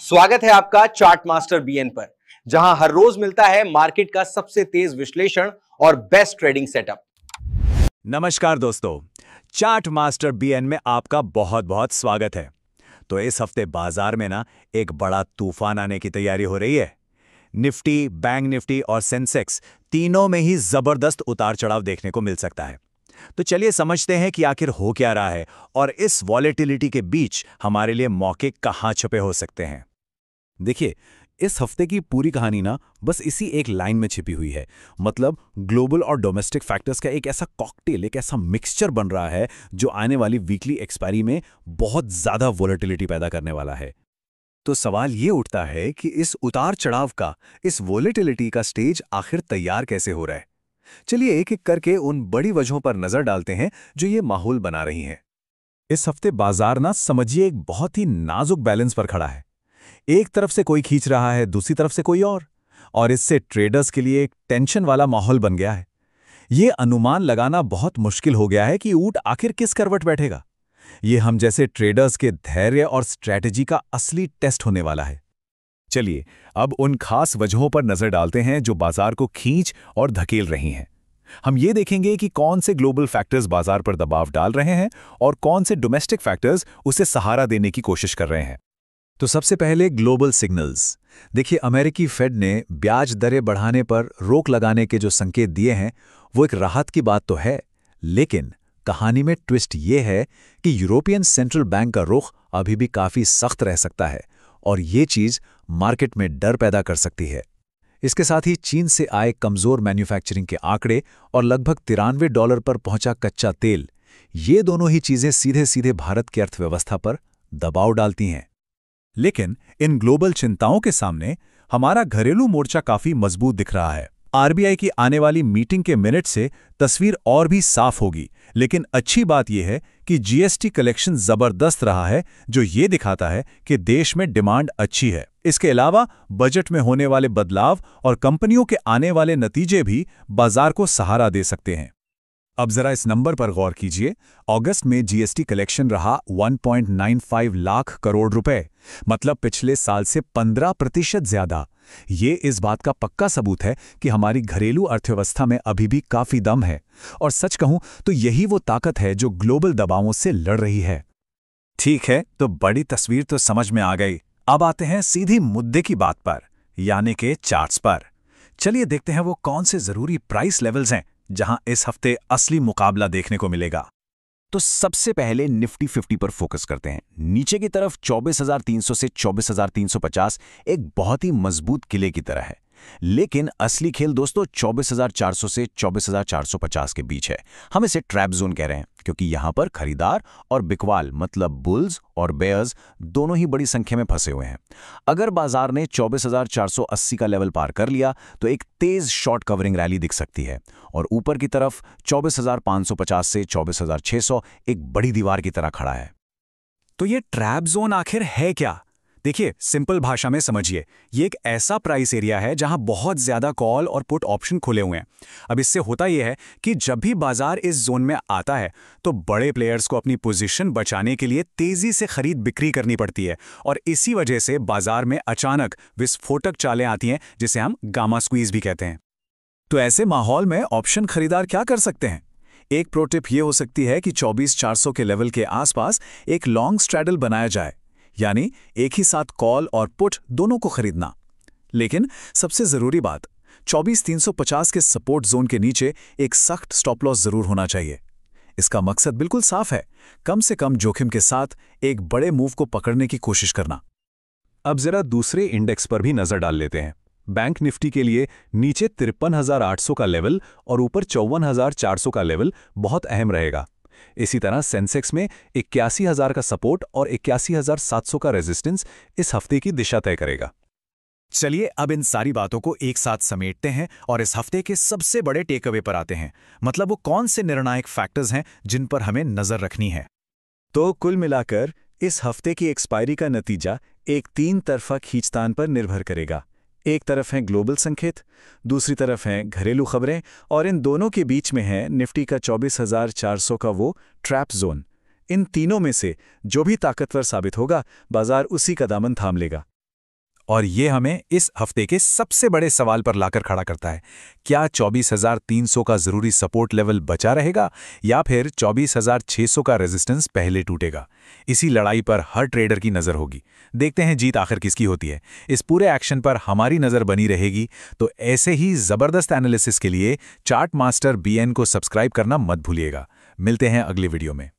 स्वागत है आपका चार्ट मास्टर बीएन पर, जहां हर रोज मिलता है मार्केट का सबसे तेज विश्लेषण और बेस्ट ट्रेडिंग सेटअप। नमस्कार दोस्तों, चार्ट मास्टर बीएन में आपका बहुत बहुत स्वागत है। तो इस हफ्ते बाजार में ना एक बड़ा तूफान आने की तैयारी हो रही है। निफ्टी, बैंक निफ्टी और सेंसेक्स तीनों में ही जबरदस्त उतार चढ़ाव देखने को मिल सकता है। तो चलिए समझते हैं कि आखिर हो क्या रहा है और इस वॉलेटिलिटी के बीच हमारे लिए मौके कहां छुपे हो सकते हैं। देखिए, इस हफ्ते की पूरी कहानी ना बस इसी एक लाइन में छिपी हुई है। मतलब ग्लोबल और डोमेस्टिक फैक्टर्स का एक ऐसा कॉकटेल, एक ऐसा मिक्सचर बन रहा है जो आने वाली वीकली एक्सपायरी में बहुत ज्यादा वोलेटिलिटी पैदा करने वाला है। तो सवाल ये उठता है कि इस उतार चढ़ाव का, इस वोलेटिलिटी का स्टेज आखिर तैयार कैसे हो रहा है। चलिए एक एक करके उन बड़ी वजहों पर नजर डालते हैं जो ये माहौल बना रही हैं। इस हफ्ते बाजार ना समझिए एक बहुत ही नाजुक बैलेंस पर खड़ा है। एक तरफ से कोई खींच रहा है, दूसरी तरफ से कोई और इससे ट्रेडर्स के लिए एक टेंशन वाला माहौल बन गया है। ये अनुमान लगाना बहुत मुश्किल हो गया है कि ऊंट आखिर किस करवट बैठेगा। ये हम जैसे ट्रेडर्स के धैर्य और स्ट्रैटेजी का असली टेस्ट होने वाला है। चलिए अब उन खास वजहों पर नजर डालते हैं जो बाजार को खींच और धकेल रही हैं। हम ये देखेंगे कि कौन से ग्लोबल फैक्टर्स बाजार पर दबाव डाल रहे हैं और कौन से डोमेस्टिक फैक्टर्स उसे सहारा देने की कोशिश कर रहे हैं। तो सबसे पहले ग्लोबल सिग्नल्स। देखिए, अमेरिकी फेड ने ब्याज दरें बढ़ाने पर रोक लगाने के जो संकेत दिए हैं वो एक राहत की बात तो है, लेकिन कहानी में ट्विस्ट ये है कि यूरोपियन सेंट्रल बैंक का रुख अभी भी काफी सख्त रह सकता है और ये चीज मार्केट में डर पैदा कर सकती है। इसके साथ ही चीन से आए कमजोर मैन्युफैक्चरिंग के आंकड़े और लगभग $93 पर पहुंचा कच्चा तेल, ये दोनों ही चीजें सीधे सीधे भारत की अर्थव्यवस्था पर दबाव डालती हैं। लेकिन इन ग्लोबल चिंताओं के सामने हमारा घरेलू मोर्चा काफी मजबूत दिख रहा है। आरबीआई की आने वाली मीटिंग के मिनट से तस्वीर और भी साफ होगी, लेकिन अच्छी बात यह है कि जीएसटी कलेक्शन जबरदस्त रहा है, जो ये दिखाता है कि देश में डिमांड अच्छी है। इसके अलावा बजट में होने वाले बदलाव और कंपनियों के आने वाले नतीजे भी बाजार को सहारा दे सकते हैं। अब जरा इस नंबर पर गौर कीजिए। अगस्त में जीएसटी कलेक्शन रहा 1.95 लाख करोड़ रुपए, मतलब पिछले साल से 15% ज्यादा। ये इस बात का पक्का सबूत है कि हमारी घरेलू अर्थव्यवस्था में अभी भी काफी दम है, और सच कहूं तो यही वो ताकत है जो ग्लोबल दबावों से लड़ रही है। ठीक है, तो बड़ी तस्वीर तो समझ में आ गई। अब आते हैं सीधी मुद्दे की बात पर, यानी कि चार्ट्स पर। चलिए देखते हैं वो कौन से जरूरी प्राइस लेवल्स हैं जहां इस हफ्ते असली मुकाबला देखने को मिलेगा। तो सबसे पहले निफ्टी 50 पर फोकस करते हैं। नीचे की तरफ 24,300 से 24,350 एक बहुत ही मजबूत किले की तरह है, लेकिन असली खेल दोस्तों 24,400 से 24,450 के बीच है। हम इसे ट्रैप जोन कह रहे हैं क्योंकि यहां पर खरीदार और बिकवाल, मतलब बुल्स और बेयर्स, दोनों ही बड़ी संख्या में फंसे हुए हैं। अगर बाजार ने 24,480 का लेवल पार कर लिया तो एक तेज शॉर्ट कवरिंग रैली दिख सकती है, और ऊपर की तरफ 24,550 से 24,600 एक बड़ी दीवार की तरह खड़ा है। तो ये ट्रैप जोन आखिर है क्या? देखिए, सिंपल भाषा में समझिए, ये एक ऐसा प्राइस एरिया है जहां बहुत ज्यादा कॉल और पुट ऑप्शन खुले हुए हैं। अब इससे होता यह है कि जब भी बाजार इस जोन में आता है तो बड़े प्लेयर्स को अपनी पोजीशन बचाने के लिए तेजी से खरीद बिक्री करनी पड़ती है, और इसी वजह से बाजार में अचानक विस्फोटक चालें आती हैं, जिसे हम गामा स्क्वीज भी कहते हैं। तो ऐसे माहौल में ऑप्शन खरीदार क्या कर सकते हैं? एक प्रो टिप ये हो सकती है कि 24,400 के लेवल के आसपास एक लॉन्ग स्ट्रैडल बनाया जाए, यानी एक ही साथ कॉल और पुट दोनों को खरीदना। लेकिन सबसे जरूरी बात, 24,350 के सपोर्ट जोन के नीचे एक सख्त स्टॉप लॉस जरूर होना चाहिए। इसका मकसद बिल्कुल साफ है, कम से कम जोखिम के साथ एक बड़े मूव को पकड़ने की कोशिश करना। अब जरा दूसरे इंडेक्स पर भी नजर डाल लेते हैं। बैंक निफ्टी के लिए नीचे 53,800 का लेवल और ऊपर 54,400 का लेवल बहुत अहम रहेगा। इसी तरह सेंसेक्स में 81,000 का सपोर्ट और 81,700 का रेजिस्टेंस इस हफ्ते की दिशा तय करेगा। चलिए अब इन सारी बातों को एक साथ समेटते हैं और इस हफ्ते के सबसे बड़े टेकअवे पर आते हैं, मतलब वो कौन से निर्णायक फैक्टर्स हैं जिन पर हमें नजर रखनी है। तो कुल मिलाकर इस हफ्ते की एक्सपायरी का नतीजा एक 3 तरफा खींचतान पर निर्भर करेगा। एक तरफ हैं ग्लोबल संकेत, दूसरी तरफ हैं घरेलू खबरें, और इन दोनों के बीच में है निफ्टी का 24,400 का वो ट्रैप जोन। इन तीनों में से जो भी ताकतवर साबित होगा, बाजार उसी का दामन थाम लेगा। और ये हमें इस हफ्ते के सबसे बड़े सवाल पर लाकर खड़ा करता है। क्या 24,300 का जरूरी सपोर्ट लेवल बचा रहेगा या फिर 24,600 का रेजिस्टेंस पहले टूटेगा? इसी लड़ाई पर हर ट्रेडर की नज़र होगी। देखते हैं जीत आखिर किसकी होती है। इस पूरे एक्शन पर हमारी नज़र बनी रहेगी। तो ऐसे ही ज़बरदस्त एनालिसिस के लिए चार्ट मास्टर BN को सब्सक्राइब करना मत भूलिएगा। मिलते हैं अगले वीडियो में।